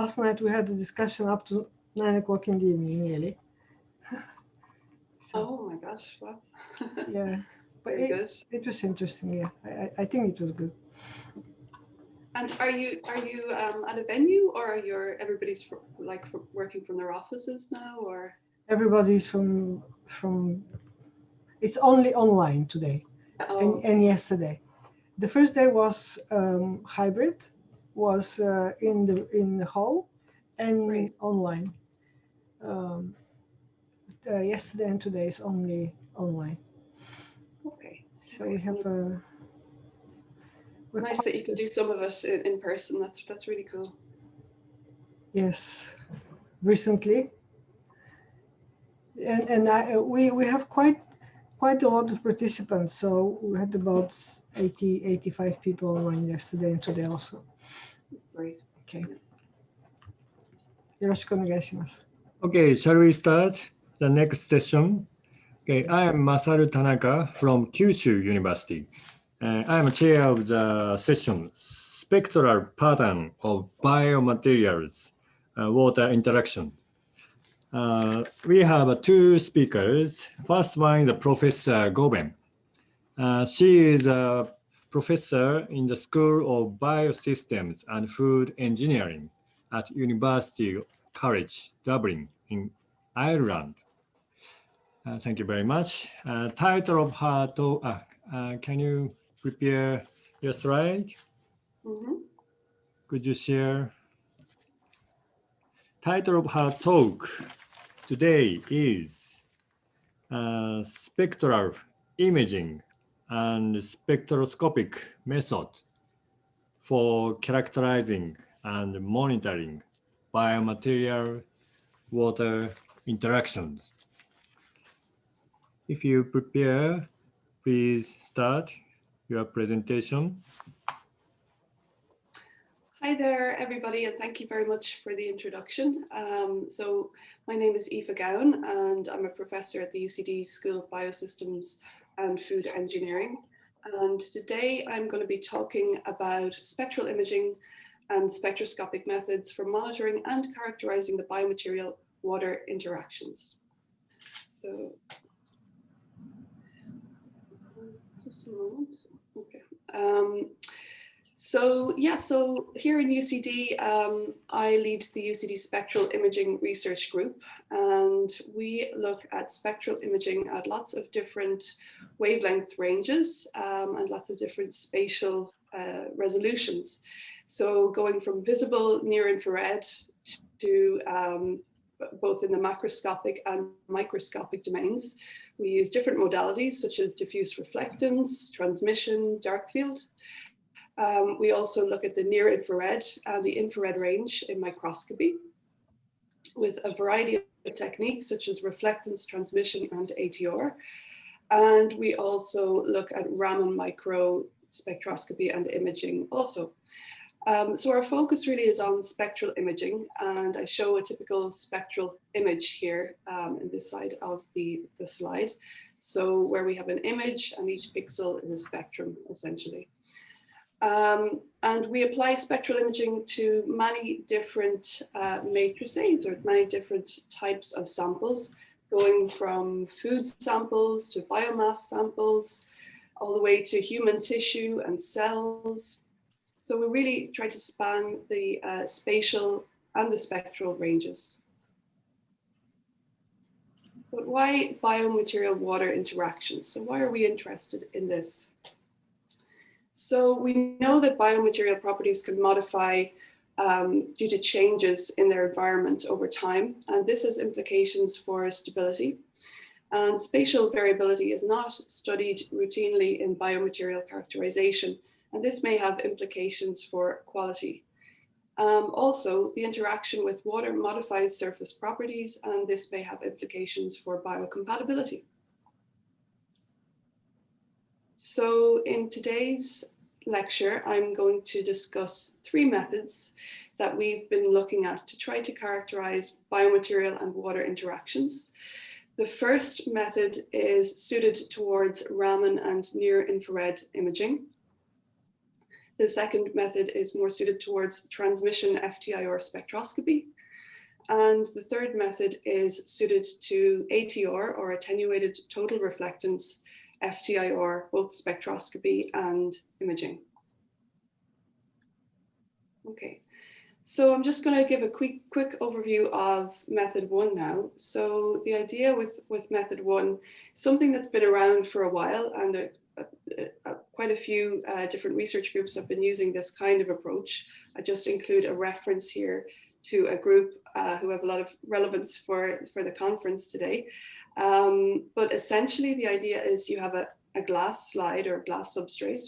last night we had a discussion up to 9 o'clock in the evening, nearly. So, oh my gosh! Wow. Yeah, but it was interesting. Yeah, I think it was good. And are you at a venue, or are everybody's working from their offices now, or? Everybody's from. It's only online today, and yesterday. The first day was hybrid, was in the hall, and online. Yesterday and today is only online. Okay. So we have a. Nice that you can do some of us in person. That's really cool. Yes, recently, and we have quite a lot of participants. So we had about 85 people online yesterday and today also. Great. Okay. よろしくお願いします. Okay, shall we start the next session? Okay, I am Masaru Tanaka from Kyushu University. I am chair of the session Spectral Pattern of Biomaterials, Water Interaction. We have two speakers. First one is Professor Gowen. She is a professor in the School of Biosystems and Food Engineering at University College Dublin in Ireland. Thank you very much. Title of her talk, can you prepare your slide? Mm-hmm. Could you share? Title of her talk today is Spectral Imaging and Spectroscopic Method for Characterizing and Monitoring Biomaterial Water Interactions. If you prepare, please start your presentation. Hi there, everybody, and thank you very much for the introduction. So my name is Aoife Gowen, and I'm a professor at the UCD School of Biosystems and Food Engineering. And today I'm going to be talking about spectral imaging and spectroscopic methods for monitoring and characterizing the biomaterial water interactions. So just a moment. Okay. So here in UCD, I lead the UCD Spectral Imaging Research Group, and we look at spectral imaging at lots of different wavelength ranges and lots of different spatial resolutions. So going from visible near infrared to both in the macroscopic and microscopic domains. We use different modalities such as diffuse reflectance, transmission, dark field. We also look at the near infrared and the infrared range in microscopy with a variety of techniques such as reflectance, transmission, and ATR. And we also look at Raman micro spectroscopy and imaging also. So our focus really is on spectral imaging, and I show a typical spectral image here in this side of the slide. So where we have an image and each pixel is a spectrum essentially. And we apply spectral imaging to many different matrices or many different types of samples, going from food samples to biomass samples, all the way to human tissue and cells. So we really try to span the spatial and the spectral ranges. But why biomaterial water interactions? So why are we interested in this? So we know that biomaterial properties can modify due to changes in their environment over time, and this has implications for stability. And spatial variability is not studied routinely in biomaterial characterization, and this may have implications for quality. Also, the interaction with water modifies surface properties, and this may have implications for biocompatibility. So in today's lecture, I'm going to discuss three methods that we've been looking at to try to characterize biomaterial and water interactions. The first method is suited towards Raman and near infrared imaging. The second method is more suited towards transmission FTIR spectroscopy. And the third method is suited to ATR, or attenuated total reflectance, FTIR, both spectroscopy and imaging. Okay, so I'm just going to give a quick overview of method one now. So the idea with method one, something that's been around for a while, and quite a few different research groups have been using this kind of approach. I just include a reference here to a group who have a lot of relevance for the conference today. But essentially the idea is you have a glass slide or a glass substrate,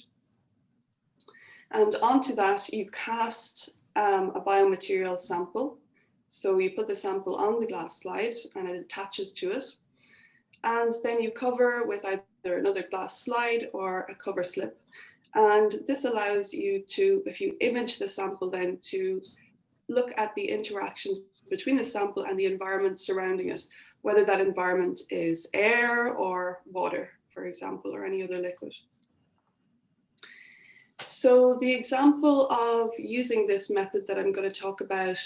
and onto that you cast a biomaterial sample. So you put the sample on the glass slide and it attaches to it. And then you cover with either another glass slide or a cover slip. And this allows you to, if you image the sample, then to look at the interactions between the sample and the environment surrounding it, whether that environment is air or water, for example, or any other liquid. So the example of using this method that I'm going to talk about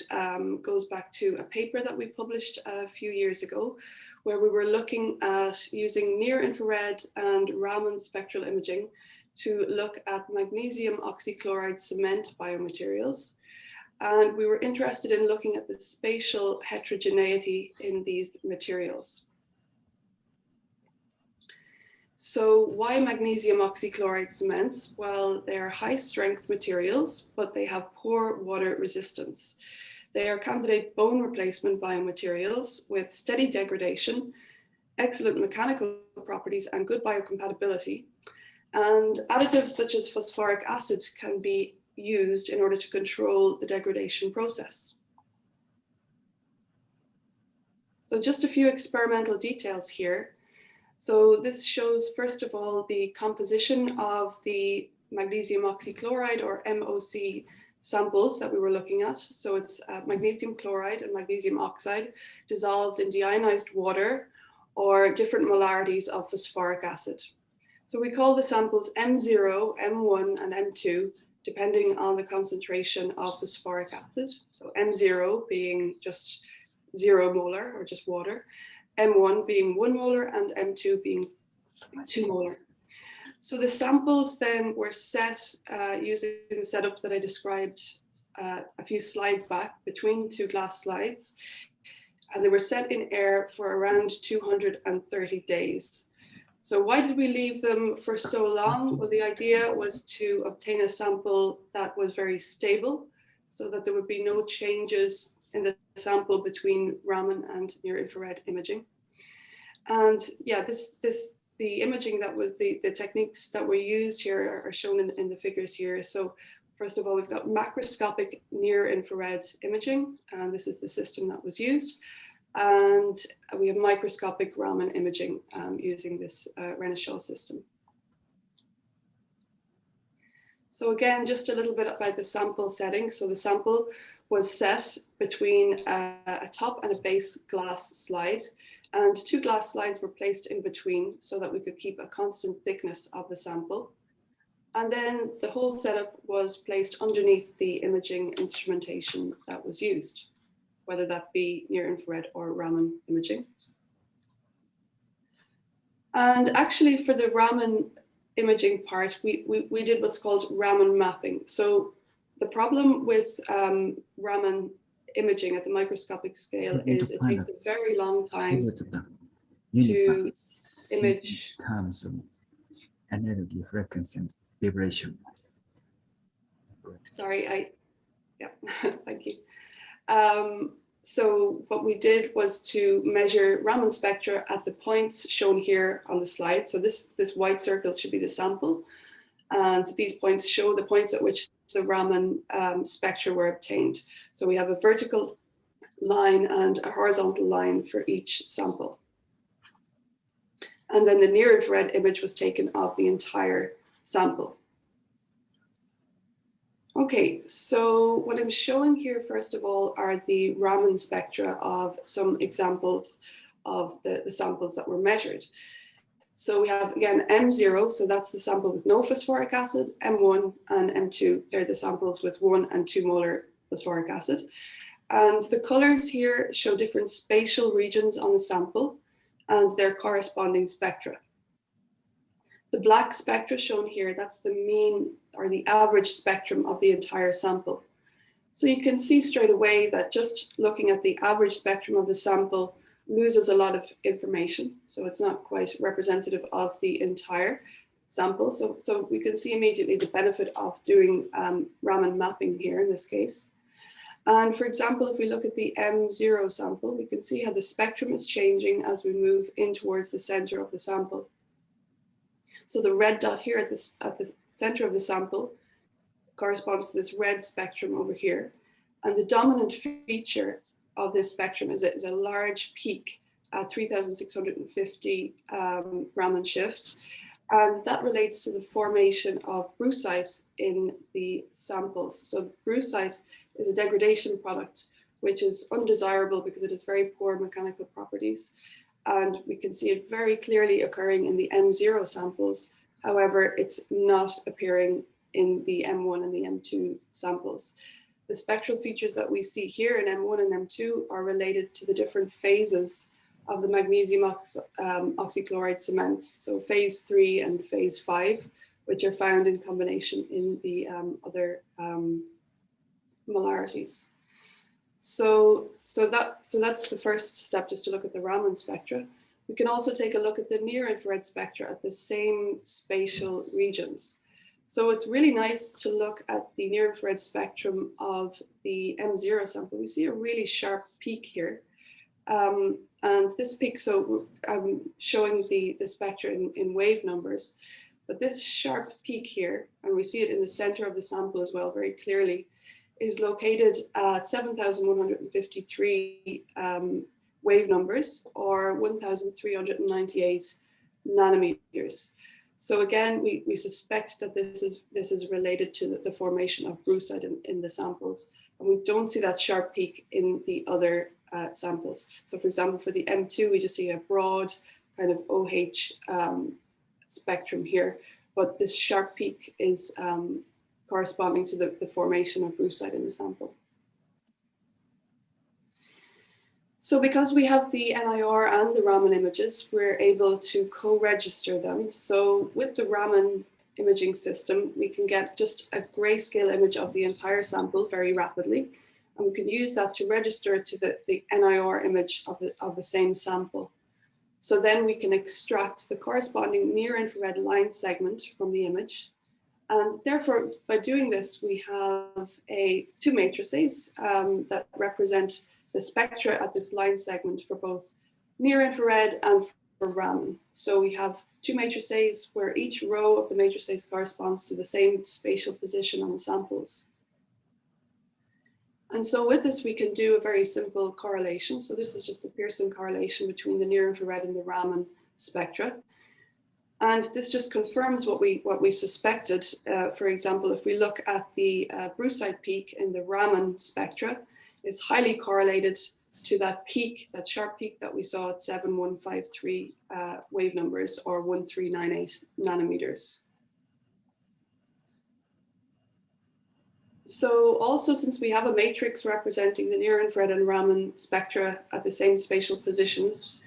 goes back to a paper that we published a few years ago, where we were looking at using near-infrared and Raman spectral imaging to look at magnesium oxychloride cement biomaterials. And we were interested in looking at the spatial heterogeneity in these materials. So why magnesium oxychloride cements? Well, they are high strength materials, but they have poor water resistance. They are candidate bone replacement biomaterials with steady degradation, excellent mechanical properties, and good biocompatibility. And additives such as phosphoric acid can be used in order to control the degradation process. So just a few experimental details here. So this shows, first of all, the composition of the magnesium oxychloride, or MOC, samples that we were looking at. So it's magnesium chloride and magnesium oxide dissolved in deionized water, or different molarities of phosphoric acid. So we call the samples M0, M1, and M2, depending on the concentration of phosphoric acid. So M0 being just 0 molar, or just water, M1 being 1 molar, and M2 being 2 molar. So the samples then were set using the setup that I described a few slides back, between two glass slides, and they were set in air for around 230 days. So why did we leave them for so long? Well, the idea was to obtain a sample that was very stable, so that there would be no changes in the sample between Raman and near-infrared imaging. And yeah, the imaging that was the techniques that were used here are shown in the figures here. So first of all, we've got macroscopic near-infrared imaging, and this is the system that was used. And we have microscopic Raman imaging using this Renishaw system. So again, just a little bit about the sample setting. So the sample was set between a top and a base glass slide, and two glass slides were placed in between so that we could keep a constant thickness of the sample. And then the whole setup was placed underneath the imaging instrumentation that was used, whether that be near-infrared or Raman imaging. And actually for the Raman imaging part, we did what's called Raman mapping. So the problem with Raman imaging at the microscopic scale is it takes a very long time to image terms of energy, frequency, and vibration. Sorry, yeah, thank you. So what we did was to measure Raman spectra at the points shown here on the slide. So this white circle should be the sample, and these points show the points at which the Raman spectra were obtained. So we have a vertical line and a horizontal line for each sample. And then the near-infrared image was taken of the entire sample. Okay, so what I'm showing here, first of all, are the Raman spectra of some examples of the samples that were measured. So we have, again, M0, so that's the sample with no phosphoric acid, M1 and M2, they're the samples with 1 and 2 molar phosphoric acid. And the colors here show different spatial regions on the sample and their corresponding spectra. The black spectra shown here, that's the mean or the average spectrum of the entire sample. So you can see straight away that just looking at the average spectrum of the sample loses a lot of information. So it's not quite representative of the entire sample. So we can see immediately the benefit of doing Raman mapping here in this case. And for example, if we look at the M0 sample, we can see how the spectrum is changing as we move in towards the center of the sample. So the red dot here at the center of the sample corresponds to this red spectrum over here. And the dominant feature of this spectrum is a large peak at 3,650 Raman shift. And that relates to the formation of brucite in the samples. So brucite is a degradation product, which is undesirable because it has very poor mechanical properties. And we can see it very clearly occurring in the M0 samples. However, it's not appearing in the M1 and the M2 samples. The spectral features that we see here in M1 and M2 are related to the different phases of the magnesium oxychloride cements, so phase 3 and phase 5, which are found in combination in the other molarities. So that's the first step, just to look at the Raman spectra. We can also take a look at the near-infrared spectra at the same spatial regions. So it's really nice to look at the near-infrared spectrum of the M0 sample. We see a really sharp peak here. And this peak, so I'm showing the spectra in wave numbers, but this sharp peak here, and we see it in the center of the sample as well very clearly, is located at 7,153 wave numbers, or 1,398 nanometers. So again, we suspect that this is related to the formation of brucite in the samples, and we don't see that sharp peak in the other samples. So for example, for the M2, we just see a broad kind of OH spectrum here, but this sharp peak is corresponding to the formation of brucite in the sample. So because we have the NIR and the Raman images, we're able to co-register them. So with the Raman imaging system, we can get just a grayscale image of the entire sample very rapidly. And we can use that to register to the NIR image of the same sample. So then we can extract the corresponding near-infrared line segment from the image. And therefore, by doing this, we have two matrices that represent the spectra at this line segment for both near-infrared and for Raman. So we have two matrices where each row of the matrices corresponds to the same spatial position on the samples. And so with this, we can do a very simple correlation. So this is just a Pearson correlation between the near-infrared and the Raman spectra. And this just confirms what we suspected. For example, if we look at the brucite peak in the Raman spectra, it's highly correlated to that peak, that sharp peak that we saw at 7153 wave numbers, or 1398 nanometers. So also, since we have a matrix representing the near-infrared and Raman spectra at the same spatial positions,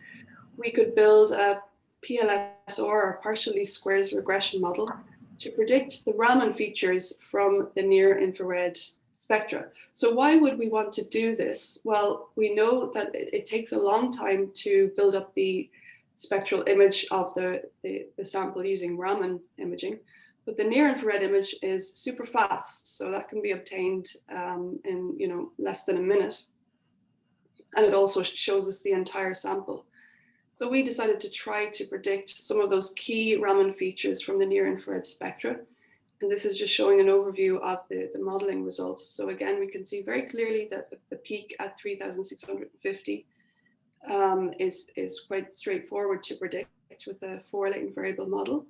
we could build a PLSR, or partial least squares regression model, to predict the Raman features from the near-infrared spectra. So why would we want to do this? Well, we know that it takes a long time to build up the spectral image of the sample using Raman imaging, but the near-infrared image is super fast, so that can be obtained in less than a minute, and it also shows us the entire sample. So we decided to try to predict some of those key Raman features from the near-infrared spectra. And this is just showing an overview of the modeling results. So again, we can see very clearly that the peak at 3,650 is quite straightforward to predict with a 4 latent variable model.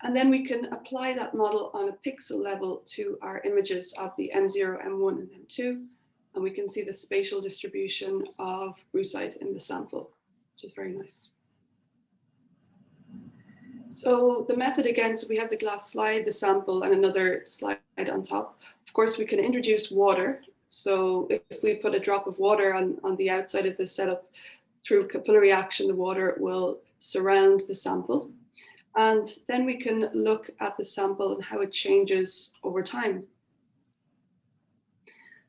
And then we can apply that model on a pixel level to our images of the M0, M1, and M2. And we can see the spatial distribution of brucite in the sample, which is very nice. So the method again, so we have the glass slide, the sample, and another slide on top. Of course, we can introduce water. So if we put a drop of water on the outside of the setup, through capillary action, the water will surround the sample. And then we can look at the sample and how it changes over time.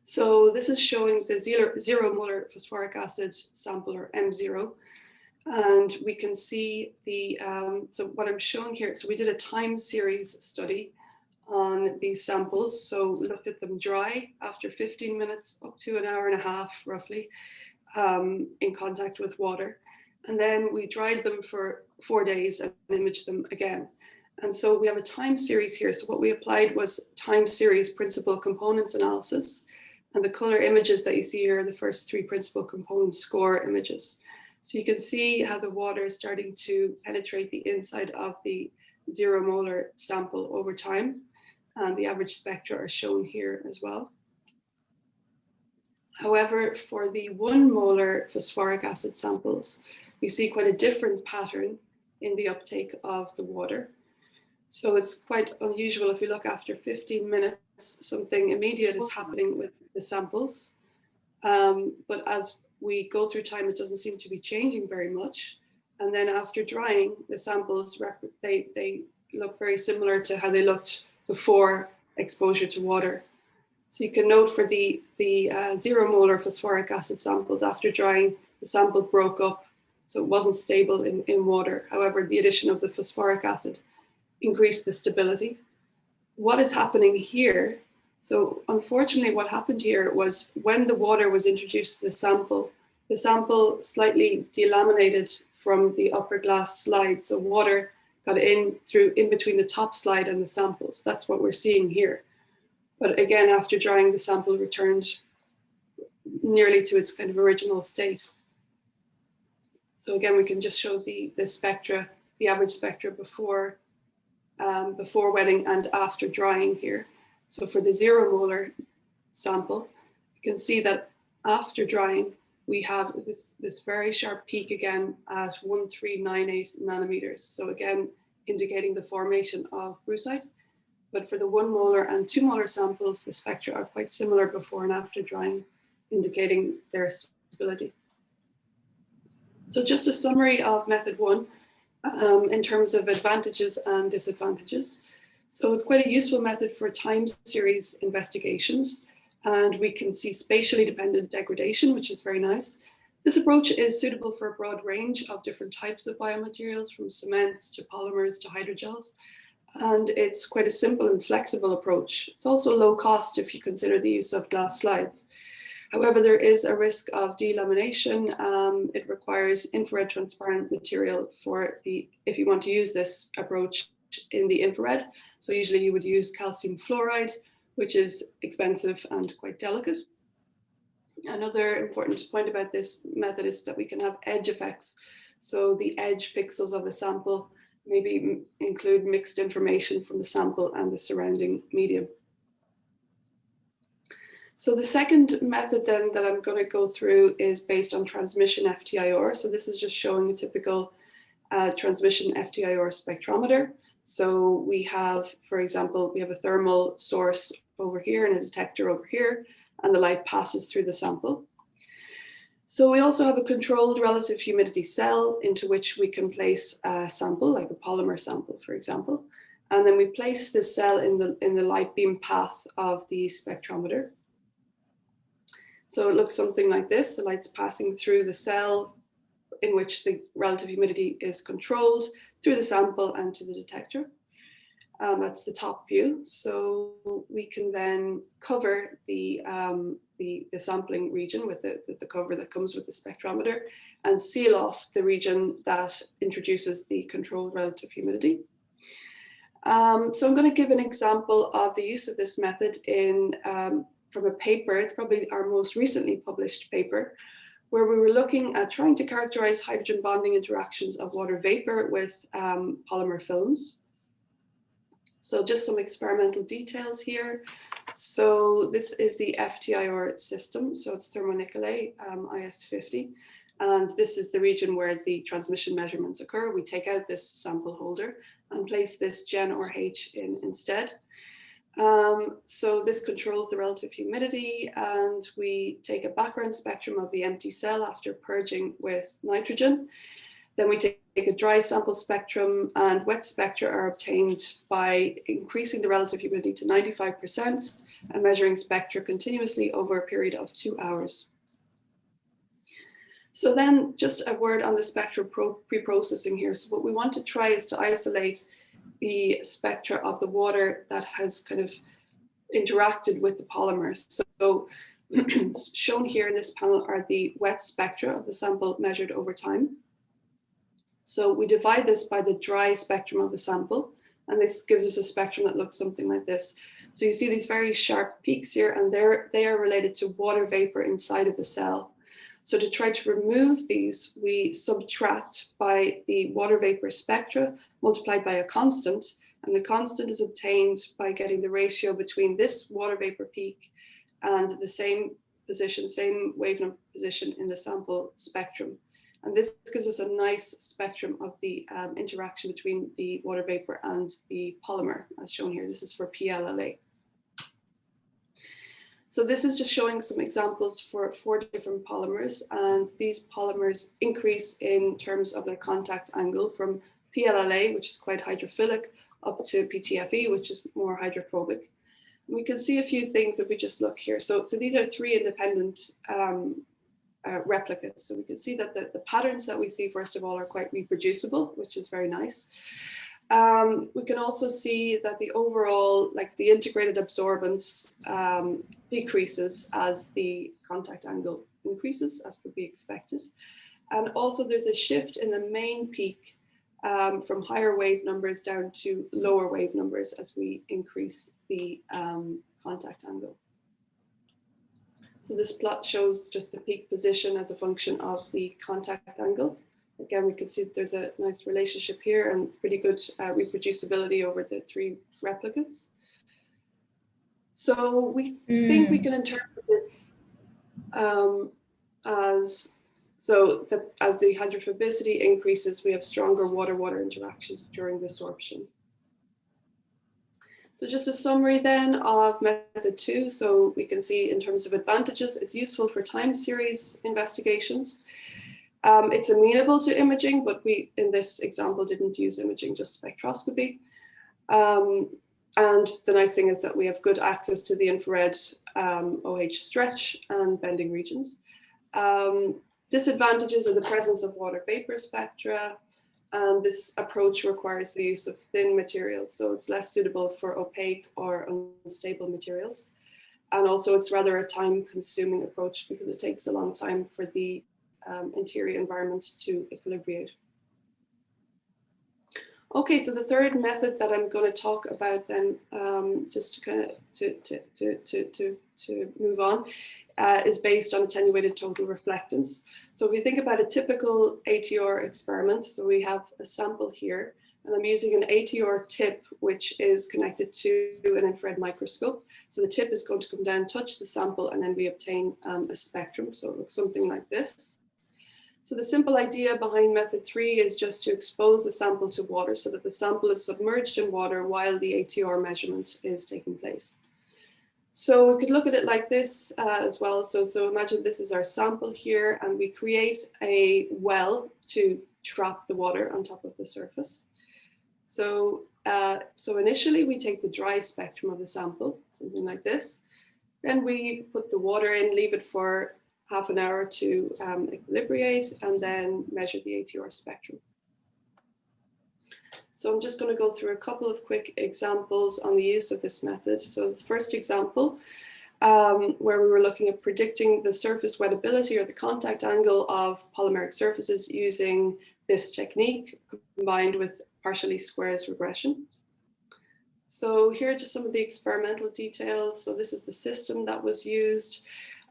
So this is showing the 0 molar phosphoric acid sample, or M0. And we can see the, so what I'm showing here, so we did a time series study on these samples. So looked at them dry after 15 minutes, up to an hour and a half roughly, in contact with water. And then we dried them for 4 days and imaged them again. And so we have a time series here. So what we applied was time series principal components analysis. And the color images that you see here are the first 3 principal component score images. So you can see how the water is starting to penetrate the inside of the 0 molar sample over time. And the average spectra are shown here as well. However, for the 1 molar phosphoric acid samples, we see quite a different pattern in the uptake of the water. So it's quite unusual. If we look after 15 minutes, something immediate is happening with the samples. But as we go through time, it doesn't seem to be changing very much. And then after drying, the samples, they look very similar to how they looked before exposure to water. So you can note for the 0 molar phosphoric acid samples, after drying, the sample broke up. So it wasn't stable in water. However, the addition of the phosphoric acid increased the stability. What is happening here? So unfortunately, what happened here was when the water was introduced to the sample slightly delaminated from the upper glass slide. So water got in between the top slide and the sample. So that's what we're seeing here. But again, after drying, the sample returned nearly to its kind of original state. So again, we can just show the spectra, the average spectra before wetting and after drying here. So for the 0 molar sample, you can see that after drying, we have this very sharp peak again at 1398 nanometers. So again, indicating the formation of brucite. But for the 1 molar and 2 molar samples, the spectra are quite similar before and after drying, indicating their stability. So just a summary of method 1 in terms of advantages and disadvantages. So it's quite a useful method for time series investigations, and we can see spatially dependent degradation, which is very nice. This approach is suitable for a broad range of different types of biomaterials, from cements to polymers to hydrogels. And it's quite a simple and flexible approach. It's also low cost if you consider the use of glass slides. However, there is a risk of delamination. It requires infrared transparent material if you want to use this approach in the infrared. So usually you would use calcium fluoride, which is expensive and quite delicate. Another important point about this method is that we can have edge effects. So the edge pixels of the sample maybe include mixed information from the sample and the surrounding medium. So the second method then that I'm going to go through is based on transmission FTIR. So this is just showing a typical transmission FTIR spectrometer. So we have, for example, we have a thermal source over here and a detector over here, and the light passes through the sample. So we also have a controlled relative humidity cell into which we can place a sample, like a polymer sample, for example. And then we place this cell in the light beam path of the spectrometer. So it looks something like this. The light's passing through the cell in which the relative humidity is controlled, through the sample and to the detector. That's the top view. So we can then cover the sampling region with the cover that comes with the spectrometer and seal off the region that introduces the controlled relative humidity. So I'm going to give an example of the use of this method from a paper. It's probably our most recently published paper, where we were looking at trying to characterize hydrogen bonding interactions of water vapor with polymer films. So just some experimental details here. So this is the FTIR system. So it's thermonickel IS50. And this is the region where the transmission measurements occur. We take out this sample holder and place this Gen or H in instead. So this controls the relative humidity, and we take a background spectrum of the empty cell after purging with nitrogen. Then we take a dry sample spectrum, and wet spectra are obtained by increasing the relative humidity to 95% and measuring spectra continuously over a period of 2 hours. So then just a word on the spectral pre-processing here. So what we want to try is to isolate the spectra of the water that has kind of interacted with the polymers. So shown here in this panel are the wet spectra of the sample measured over time. So we divide this by the dry spectrum of the sample, and this gives us a spectrum that looks something like this. So you see these very sharp peaks here, and they are related to water vapor inside of the cell. So to try to remove these, we subtract by the water vapor spectra multiplied by a constant, and the constant is obtained by getting the ratio between this water vapor peak and the same position, same wavelength position in the sample spectrum. And this gives us a nice spectrum of the interaction between the water vapor and the polymer, as shown here. This is for PLLA. So this is just showing some examples for 4 different polymers, and these polymers increase in terms of their contact angle from PLLA, which is quite hydrophilic, up to PTFE, which is more hydrophobic. And we can see a few things if we just look here. So these are 3 independent replicates. So we can see that the patterns that we see, first of all, are quite reproducible, which is very nice. We can also see that the overall, like the integrated absorbance decreases as the contact angle increases, as could be expected. And also there's a shift in the main peak from higher wave numbers down to lower wave numbers as we increase the contact angle. So this plot shows just the peak position as a function of the contact angle. Again, we can see that there's a nice relationship here and pretty good reproducibility over the 3 replicates. So we think we can interpret this as the hydrophobicity increases, we have stronger water-water interactions during the absorption. So just a summary then of method 2. So we can see in terms of advantages, it's useful for time series investigations. It's amenable to imaging, but we, in this example, didn't use imaging, just spectroscopy. And the nice thing is that we have good access to the infrared OH stretch and bending regions. Disadvantages are the presence of water vapor spectra, and this approach requires the use of thin materials, so it's less suitable for opaque or unstable materials. And also it's rather a time-consuming approach because it takes a long time for the interior environment to equilibrate. Okay, so the third method that I'm going to talk about then, just to kind of to move on, is based on attenuated total reflectance. So if we think about a typical ATR experiment, so we have a sample here, and I'm using an ATR tip, which is connected to an infrared microscope. So the tip is going to come down, touch the sample, and then we obtain a spectrum. So it looks something like this. So the simple idea behind method 3 is just to expose the sample to water so that the sample is submerged in water while the ATR measurement is taking place. So we could look at it like this as well. So imagine this is our sample here, and we create a well to trap the water on top of the surface. So, so initially we take the dry spectrum of the sample, something like this. Then we put the water in, leave it for half an hour to equilibrate, and then measure the ATR spectrum. So I'm just going to go through a couple of quick examples on the use of this method. So the first example, where we were looking at predicting the surface wettability or the contact angle of polymeric surfaces using this technique combined with partial least squares regression. So here are just some of the experimental details. So this is the system that was used.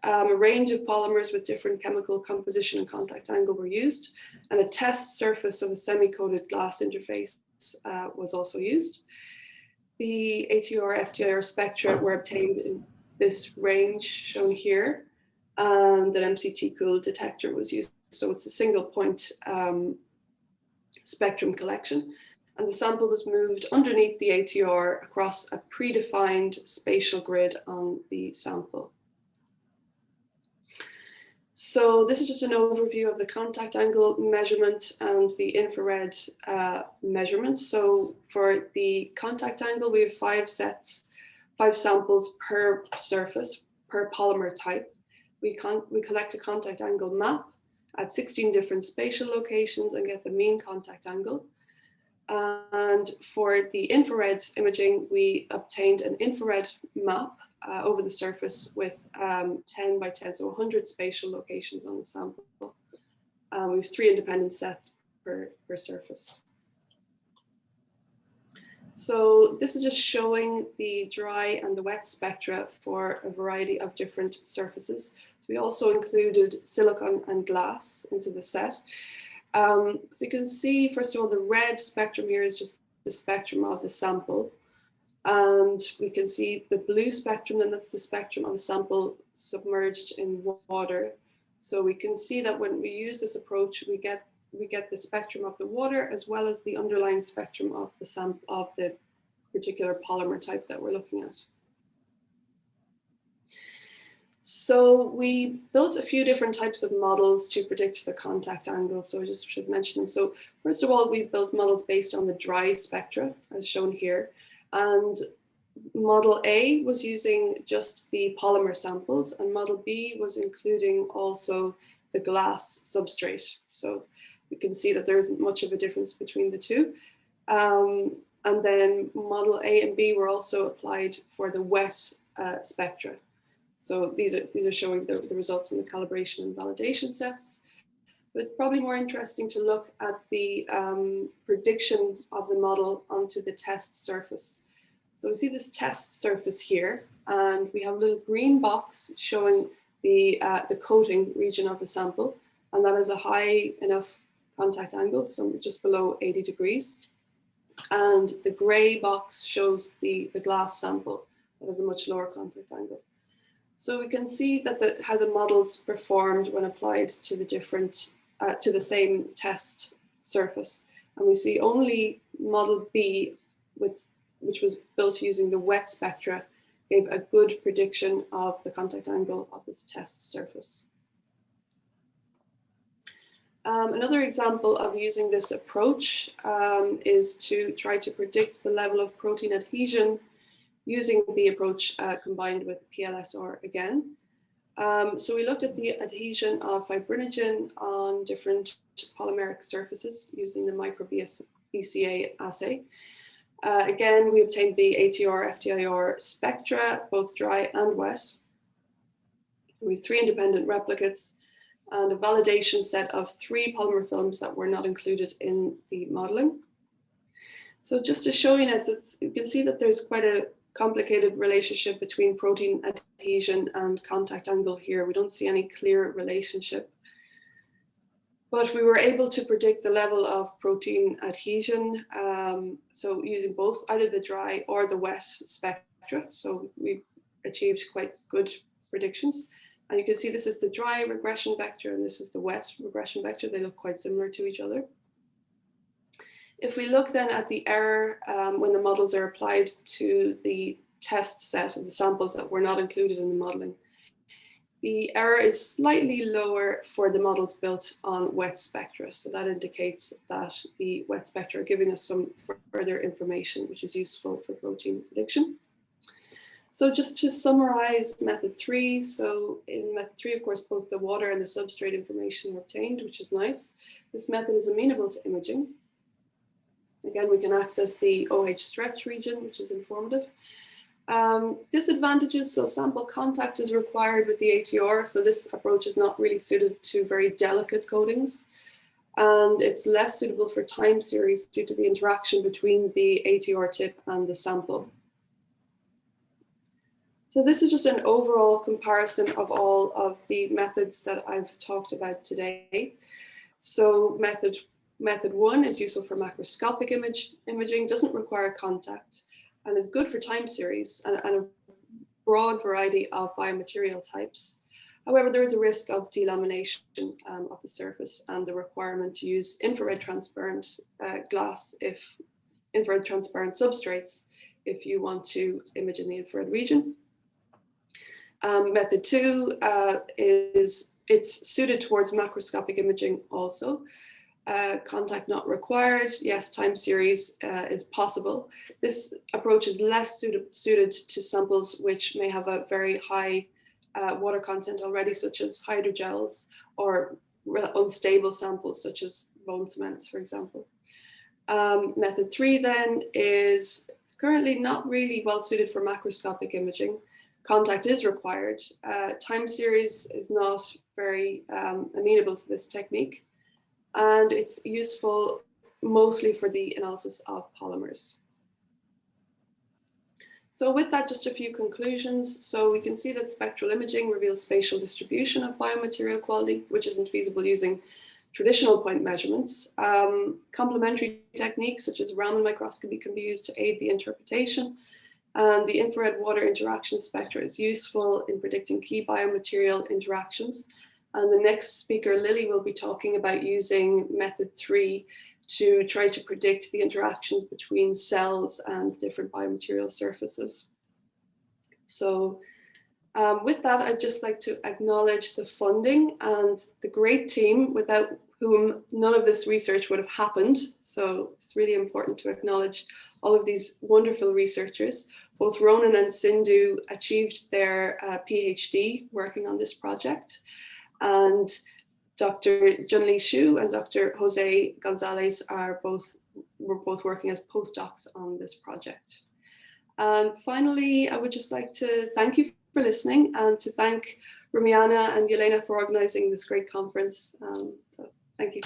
A range of polymers with different chemical composition and contact angle were used, and a test surface of a semi-coated glass interface was also used. The ATR FTIR spectra were obtained in this range shown here, and an MCT cool detector was used. So it's a single point spectrum collection. And the sample was moved underneath the ATR across a predefined spatial grid on the sample. So this is just an overview of the contact angle measurement and the infrared measurement. So for the contact angle, we have 5 samples per surface, per polymer type. We collect a contact angle map at 16 different spatial locations and get the mean contact angle. And for the infrared imaging, we obtained an infrared map over the surface with 10 by 10, so 100 spatial locations on the sample. We have 3 independent sets per surface. So this is just showing the dry and the wet spectra for a variety of different surfaces. So we also included silicon and glass into the set. So you can see, first of all, the red spectrum here is just the spectrum of the sample. And we can see the blue spectrum, and that's the spectrum of the sample submerged in water. So we can see that when we use this approach, we get the spectrum of the water as well as the underlying spectrum of the particular polymer type that we're looking at. So we built a few different types of models to predict the contact angle. So I just should mention them. So first of all, we built models based on the dry spectra, as shown here. And model A was using just the polymer samples, and model B was including also the glass substrate. So you can see that there isn't much of a difference between the two. And then model A and B were also applied for the wet spectra. So these are showing the results in the calibration and validation sets. But it's probably more interesting to look at the prediction of the model onto the test surface. So we see this test surface here, and we have a little green box showing the coating region of the sample, and that is a high enough contact angle, so just below 80 degrees. And the gray box shows the glass sample that has a much lower contact angle. So we can see that how the models performed when applied to the different to the same test surface, and we see only model B, which was built using the wet spectra, gave a good prediction of the contact angle of this test surface. Another example of using this approach is to try to predict the level of protein adhesion using the approach combined with PLSR again. So we looked at the adhesion of fibrinogen on different polymeric surfaces using the micro-BCA assay. Again, we obtained the ATR, FTIR spectra, both dry and wet. We have 3 independent replicates and a validation set of 3 polymer films that were not included in the modeling. So just to show you this, you can see that there's quite a complicated relationship between protein adhesion and contact angle here. We don't see any clear relationship. But we were able to predict the level of protein adhesion, so using both either the dry or the wet spectra. So we achieved quite good predictions. And you can see this is the dry regression vector and this is the wet regression vector. They look quite similar to each other. If we look then at the error when the models are applied to the test set of the samples that were not included in the modeling, the error is slightly lower for the models built on wet spectra. So that indicates that the wet spectra are giving us some further information, which is useful for protein prediction. So just to summarize method 3. So in method 3, of course, both the water and the substrate information are obtained, which is nice. This method is amenable to imaging. Again, we can access the OH stretch region, which is informative. Disadvantages, so sample contact is required with the ATR, so this approach is not really suited to very delicate coatings, and it's less suitable for time series due to the interaction between the ATR tip and the sample. So this is just an overall comparison of all of the methods that I've talked about today. So method 1 is useful for macroscopic imaging, doesn't require contact, and is good for time series and a broad variety of biomaterial types. However, there is a risk of delamination of the surface and the requirement to use infrared transparent glass if infrared transparent substrates if you want to image in the infrared region. Method 2 it's suited towards macroscopic imaging also. Contact not required. Yes, time series is possible. This approach is less suited to samples which may have a very high water content already, such as hydrogels, or unstable samples such as bone cements, for example. Method 3 then is currently not really well suited for macroscopic imaging. Contact is required. Time series is not very amenable to this technique, and it's useful mostly for the analysis of polymers. So with that, just a few conclusions. So we can see that spectral imaging reveals spatial distribution of biomaterial quality, which isn't feasible using traditional point measurements. Complementary techniques such as Raman microscopy can be used to aid the interpretation. And the infrared water interaction spectra is useful in predicting key biomaterial interactions. And the next speaker, Lily, will be talking about using method 3 to try to predict the interactions between cells and different biomaterial surfaces. So with that, I'd just like to acknowledge the funding and the great team without whom none of this research would have happened. So it's really important to acknowledge all of these wonderful researchers. Both Ronan and Sindhu achieved their PhD working on this project. And Dr. Junli Xu and Dr. Jose Gonzalez were both working as postdocs on this project. And finally, I would just like to thank you for listening and to thank Rumiana and Yelena for organizing this great conference. So thank you.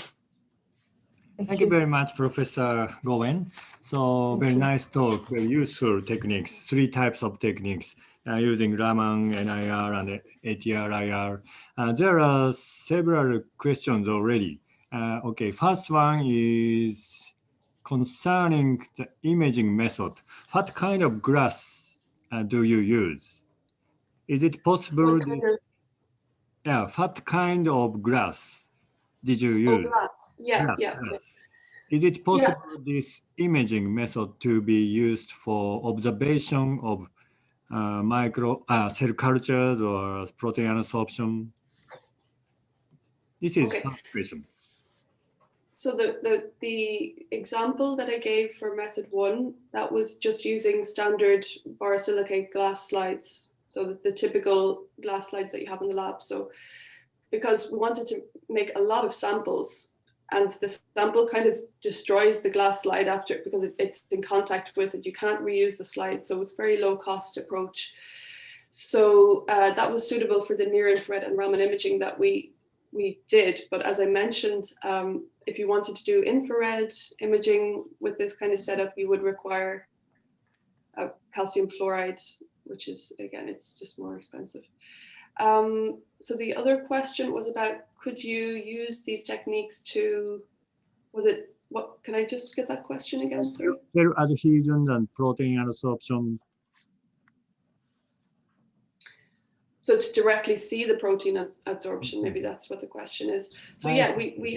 Thank you very much, Professor Gowen. So very nice talk, very useful techniques, 3 types of techniques using Raman, NIR, and ATR-IR. There are several questions already. Okay, first one is concerning the imaging method. What kind of glass do you use? Is it possible? What kind of glass did you use? Oh, glass. Yeah, glass, yeah. glass. Is it possible Yes. this imaging method to be used for observation of cell cultures or protein absorption? This is first question. So the example that I gave for method 1, that was just using standard borosilicate glass slides. So the typical glass slides that you have in the lab. So because we wanted to make a lot of samples, and the sample kind of destroys the glass slide after, because it's in contact with it. You can't reuse the slide. So it was a very low cost approach. So that was suitable for the near infrared and Raman imaging that we did. But as I mentioned, if you wanted to do infrared imaging with this kind of setup, you would require a calcium fluoride, which is, again, it's just more expensive. So the other question was about, could you use these techniques to, can I just get that question again? Sorry. Cell adhesion and protein absorption. So to directly see the protein absorption, maybe that's what the question is. So yeah, we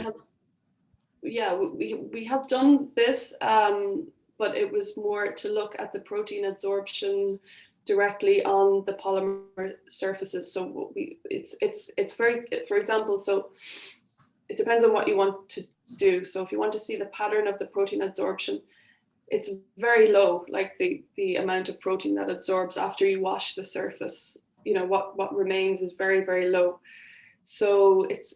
have done this, but it was more to look at the protein absorption directly on the polymer surfaces. So it's very, for example, so it depends on what you want to do. So if you want to see the pattern of the protein absorption, it's very low, like the amount of protein that absorbs after you wash the surface. You know, what remains is very, very low. So it's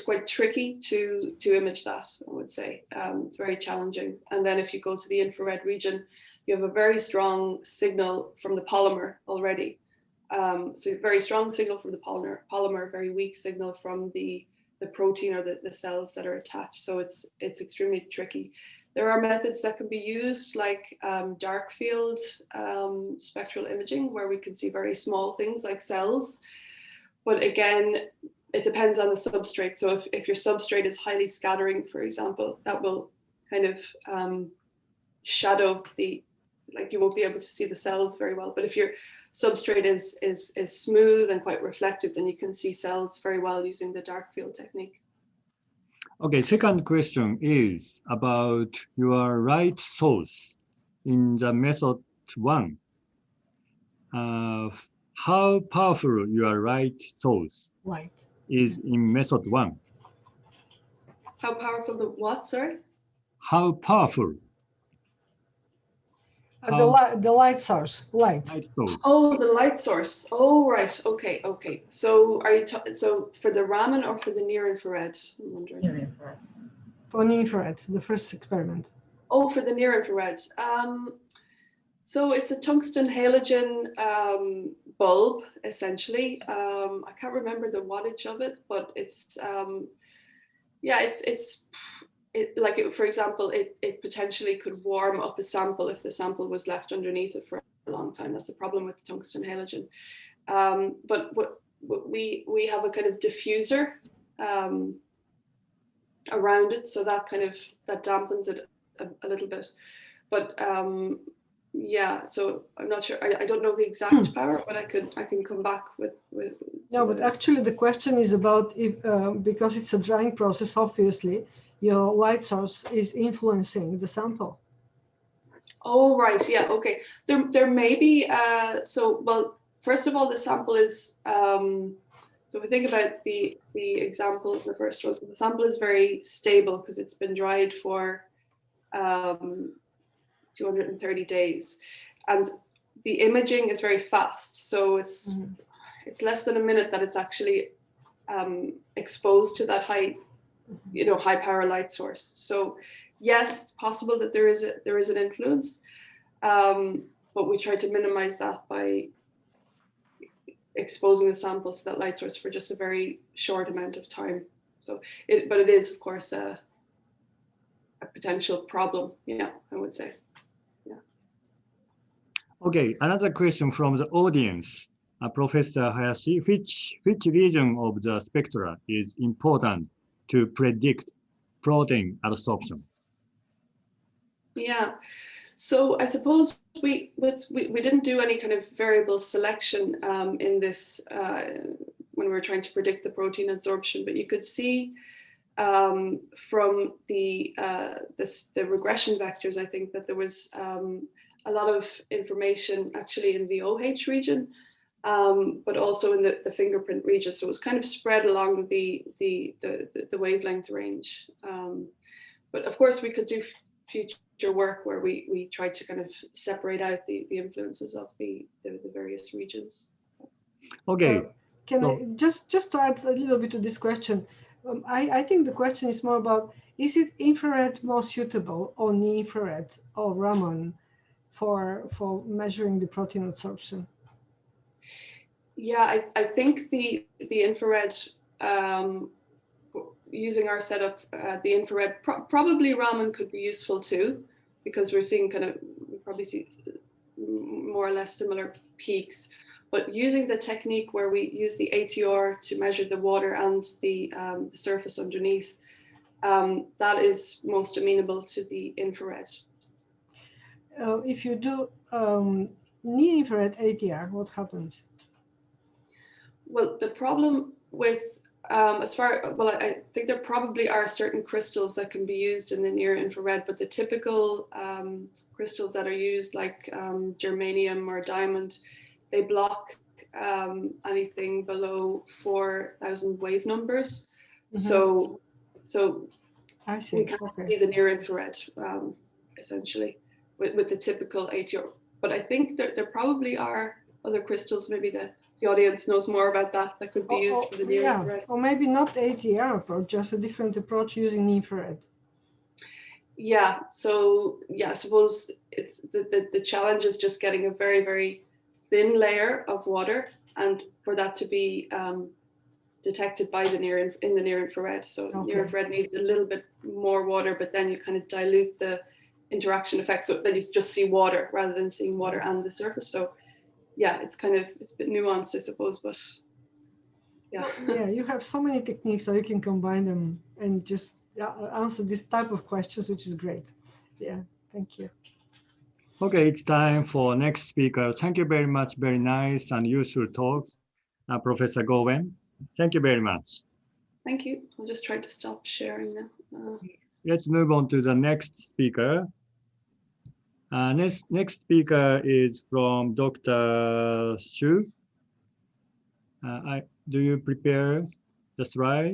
quite tricky to image that, I would say. It's very challenging. And then if you go to the infrared region, you have a very strong signal from the polymer already. So you have very strong signal from the polymer, very weak signal from the protein or the cells that are attached. So it's extremely tricky. There are methods that can be used, like dark field spectral imaging, where we can see very small things like cells. But again, it depends on the substrate. So if your substrate is highly scattering, for example, that will kind of shadow like you won't be able to see the cells very well. But if your substrate is smooth and quite reflective, then you can see cells very well using the dark field technique. Okay, second question is about your light source in the method 1. How powerful your light source is in method 1? How powerful the what, sorry? How powerful? The light source, light. Source. Oh, the light source. Oh, right. Okay, okay. So are you so for the Raman or for the near infrared? I'm wondering. Near infrared. For near infrared, the first experiment. Oh, for the near infrared. So it's a tungsten halogen bulb, essentially. I can't remember the wattage of it, but it's yeah, for example, it potentially could warm up a sample if the sample was left underneath it for a long time. That's a problem with tungsten halogen. But what we have a kind of diffuser around it, so that dampens it a little bit. But yeah, so I'm not sure. I don't know the exact power, but I can come back with. No, but actually the question is about if because it's a drying process, obviously your light source is influencing the sample. Oh right, yeah, okay. There may be well, first of all, the sample is so if we think about the example, the first one, so the sample is very stable because it's been dried for 230 days, and the imaging is very fast. So it's less than a minute that it's actually exposed to that high power light source. So yes, it's possible that there is an influence, but we try to minimize that by exposing the sample to that light source for just a very short amount of time. So but it is of course a potential problem. Yeah, I would say. Yeah. Okay, another question from the audience. Professor Hayashi, which region of the spectra is important to predict protein adsorption? Yeah, so I suppose we didn't do any kind of variable selection in this when we were trying to predict the protein adsorption, but you could see from the regression vectors, I think that there was a lot of information actually in the OH region, but also in the fingerprint region. So it was kind of spread along the wavelength range. But of course, we could do future work where we tried to kind of separate out the influences of the various regions. Okay. Can I just to add a little bit to this question? I think the question is more about, is it infrared more suitable or near infrared or Raman for measuring the protein adsorption? Yeah, I think the infrared, using our setup, the infrared, probably Raman could be useful too, because we're seeing we probably see more or less similar peaks. But using the technique where we use the ATR to measure the water and the surface underneath, that is most amenable to the infrared. If you do near infrared ATR, what happens? Well, the problem with I think there probably are certain crystals that can be used in the near infrared, but the typical crystals that are used, like germanium or diamond, they block anything below 4,000 wave numbers. So I see. we can't see the near infrared essentially with the typical ATR. But I think there probably are other crystals, maybe the audience knows more about that could be used for the near infrared. Or maybe not ATR approach, just a different approach using infrared. Yeah, so yeah, I suppose it's the challenge is just getting a very, very thin layer of water, and for that to be detected by the near infrared. So near infrared needs a little bit more water, but then you kind of dilute the interaction effect, so then you just see water rather than seeing water and the surface. So yeah, it's a bit nuanced, I suppose, but yeah. Yeah, you have so many techniques, so you can combine them and just answer this type of questions, which is great. Yeah, thank you. Okay, it's time for next speaker. Thank you very much. Very nice and useful talks, Professor Gowen. Thank you very much. Thank you. I'll just try to stop sharing now. Let's move on to the next speaker. Next speaker is from Dr. Xu. Do you prepare the slide?